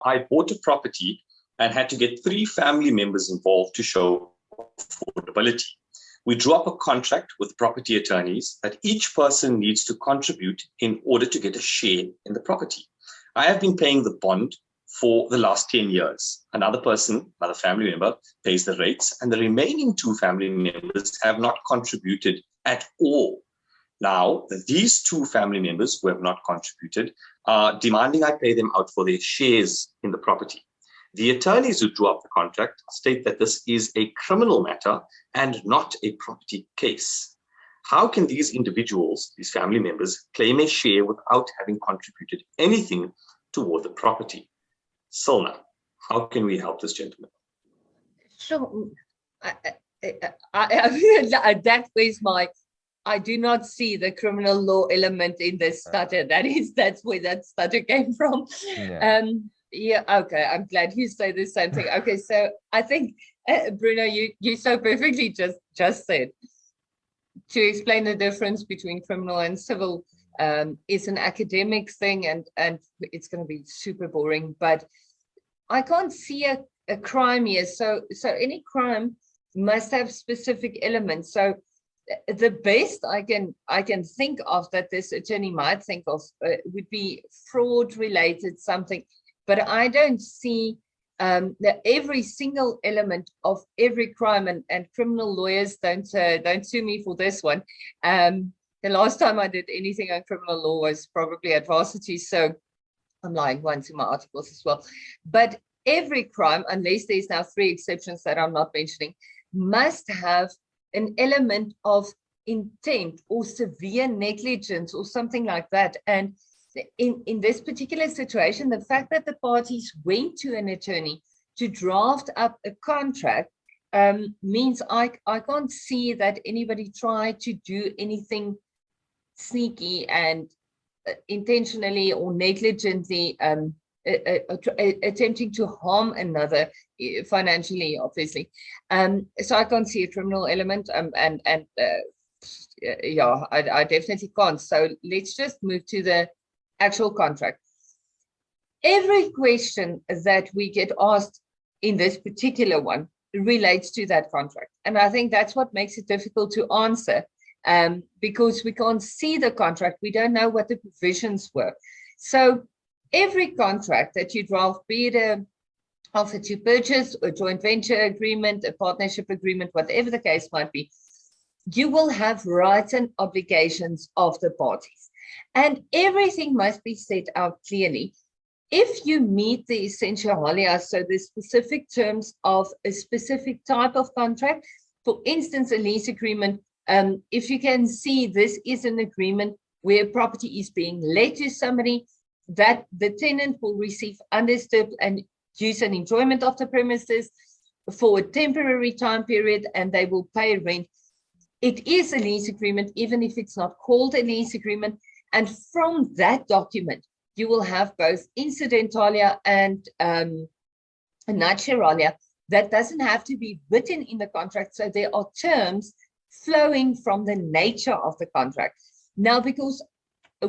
I bought a property and had to get 3 family members involved to show affordability. We drew up a contract with property attorneys that each person needs to contribute in order to get a share in the property. I have been paying the bond for the last 10 years. Another person, another family member, pays the rates, and the remaining 2 family members have not contributed at all. Now, these 2 family members who have not contributed are demanding I pay them out for their shares in the property. The attorneys who drew up the contract state that this is a criminal matter and not a property case. How can these individuals, these family members, claim a share without having contributed anything toward the property? Cilna, how can we help this gentleman? Sure. That is my... I do not see the criminal law element in this stutter. That's where that stutter came from. Yeah. Okay. I'm glad you say the same thing. Okay. So I think, Bruno, you so perfectly just said to explain the difference between criminal and civil is an academic thing, and it's going to be super boring. But I can't see a crime here. So any crime must have specific elements. So the best I can think of that this attorney might think of would be fraud related something, but I don't see that every single element of every crime, and criminal lawyers don't sue me for this one. The last time I did anything on criminal law was probably at varsity, so I'm lying once in my articles as well. But every crime, unless there's now 3 exceptions that I'm not mentioning, must have an element of intent or severe negligence or something like that. And in this particular situation, the fact that the parties went to an attorney to draft up a contract means I can't see that anybody tried to do anything sneaky and intentionally or negligently attempting to harm another financially, obviously. So I can't see a criminal element, yeah, I definitely can't. So let's just move to the actual contract. Every question that we get asked in this particular one relates to that contract. And I think that's what makes it difficult to answer, because we can't see the contract. We don't know what the provisions were. So every contract that you draft, be it a offer to purchase, a joint venture agreement, a partnership agreement, whatever the case might be, you will have rights and obligations of the parties. And everything must be set out clearly. If you meet the essentialia, so the specific terms of a specific type of contract, for instance, a lease agreement, if you can see this is an agreement where property is being let to somebody, that the tenant will receive undisturbed and use and enjoyment of the premises for a temporary time period, and they will pay rent. It is a lease agreement, even if it's not called a lease agreement. And from that document, you will have both incidentalia and naturalia. That doesn't have to be written in the contract. So there are terms flowing from the nature of the contract. Now, because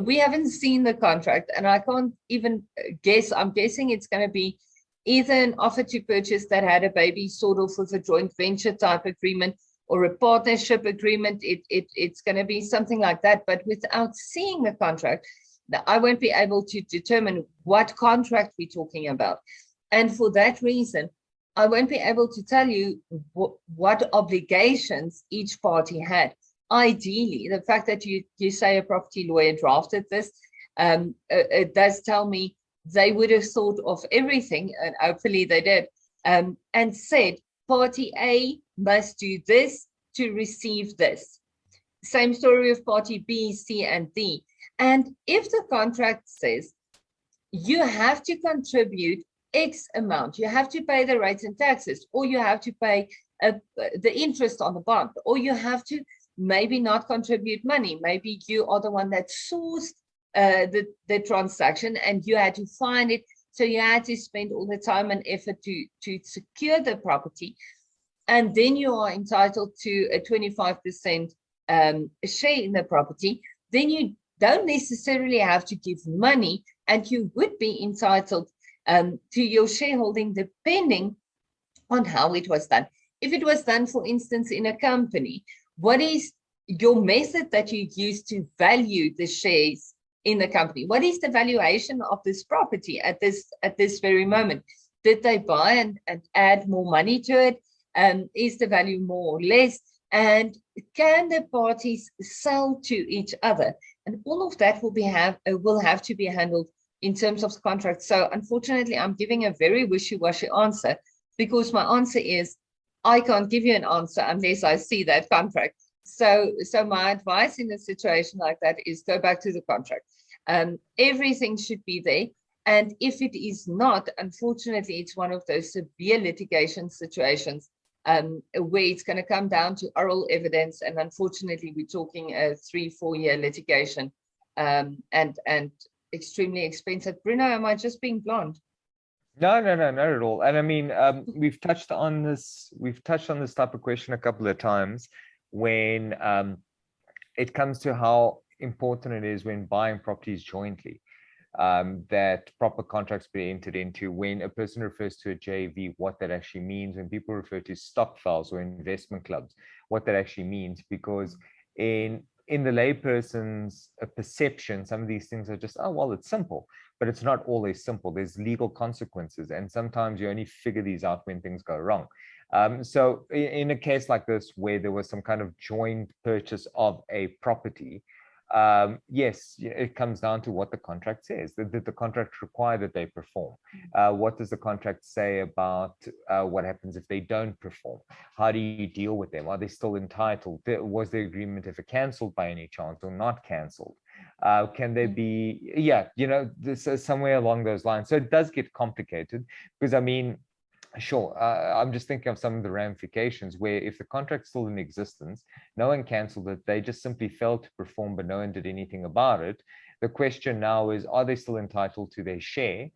we haven't seen the contract, and I can't even guess, I'm guessing it's going to be either an offer to purchase that had a baby sort of with a joint venture type agreement, or a partnership agreement. It's going to be something like that. But without seeing the contract, I won't be able to determine what contract we're talking about. And for that reason, I won't be able to tell you what obligations each party had. Ideally, the fact that you say a property lawyer drafted this, it does tell me they would have thought of everything, and hopefully they did, and said, party A must do this to receive this. Same story of party B, C, and D. And if the contract says you have to contribute X amount, you have to pay the rates and taxes, or you have to pay the interest on the bond, or you have to maybe not contribute money. Maybe you are the one that sourced the transaction and you had to find it. So you had to spend all the time and effort to secure the property. And then you are entitled to a 25% share in the property. Then you don't necessarily have to give money, and you would be entitled to your shareholding, depending on how it was done. If it was done, for instance, in a company, what is your method that you use to value the shares in the company? What is the valuation of this property at this very moment? Did they buy and add more money to it? Is the value more or less? And can the parties sell to each other? And all of that will have to be handled in terms of the contract. So unfortunately, I'm giving a very wishy-washy answer, because my answer is I can't give you an answer unless I see that contract. So my advice in a situation like that is go back to the contract. Everything should be there. And if it is not, unfortunately, it's one of those severe litigation situations where it's going to come down to oral evidence. And unfortunately, we're talking a 3-4 year litigation and extremely expensive. Bruno, am I just being blonde? No, not at all. And I mean, we've touched on this type of question a couple of times when it comes to how important it is when buying properties jointly, that proper contracts be entered into. When a person refers to a JV, what that actually means. When people refer to stokvels or investment clubs, what that actually means. Because in the layperson's perception, some of these things are just, oh, well, it's simple. But it's not always simple. There's legal consequences. And sometimes you only figure these out when things go wrong. So in a case like this, where there was some kind of joint purchase of a property, yes, it comes down to what the contract says. Did the contract require that they perform? What does the contract say about what happens if they don't perform? How do you deal with them? Are they still entitled? Was the agreement ever cancelled by any chance or not cancelled? Can there be, this is somewhere along those lines. So it does get complicated, because I mean, sure, I'm just thinking of some of the ramifications where if the contract's still in existence, no one cancelled it, they just simply failed to perform, but no one did anything about it. The question now is, are they still entitled to their share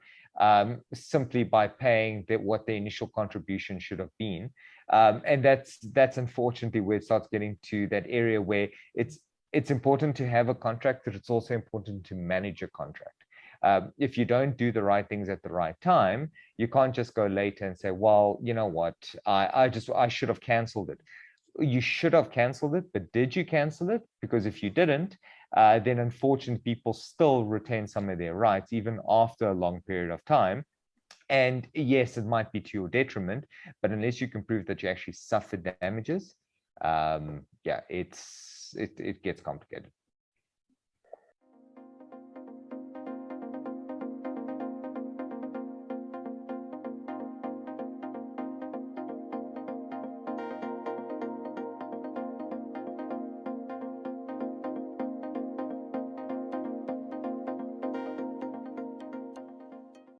simply by paying what the initial contribution should have been? And that's unfortunately where it starts getting to that area where it's important to have a contract, but it's also important to manage a contract. If you don't do the right things at the right time, you can't just go later and say, well, you know what, I should have canceled it. You should have canceled it, but did you cancel it? Because if you didn't, then unfortunately people still retain some of their rights even after a long period of time. And yes, it might be to your detriment, but unless you can prove that you actually suffered damages, it gets complicated.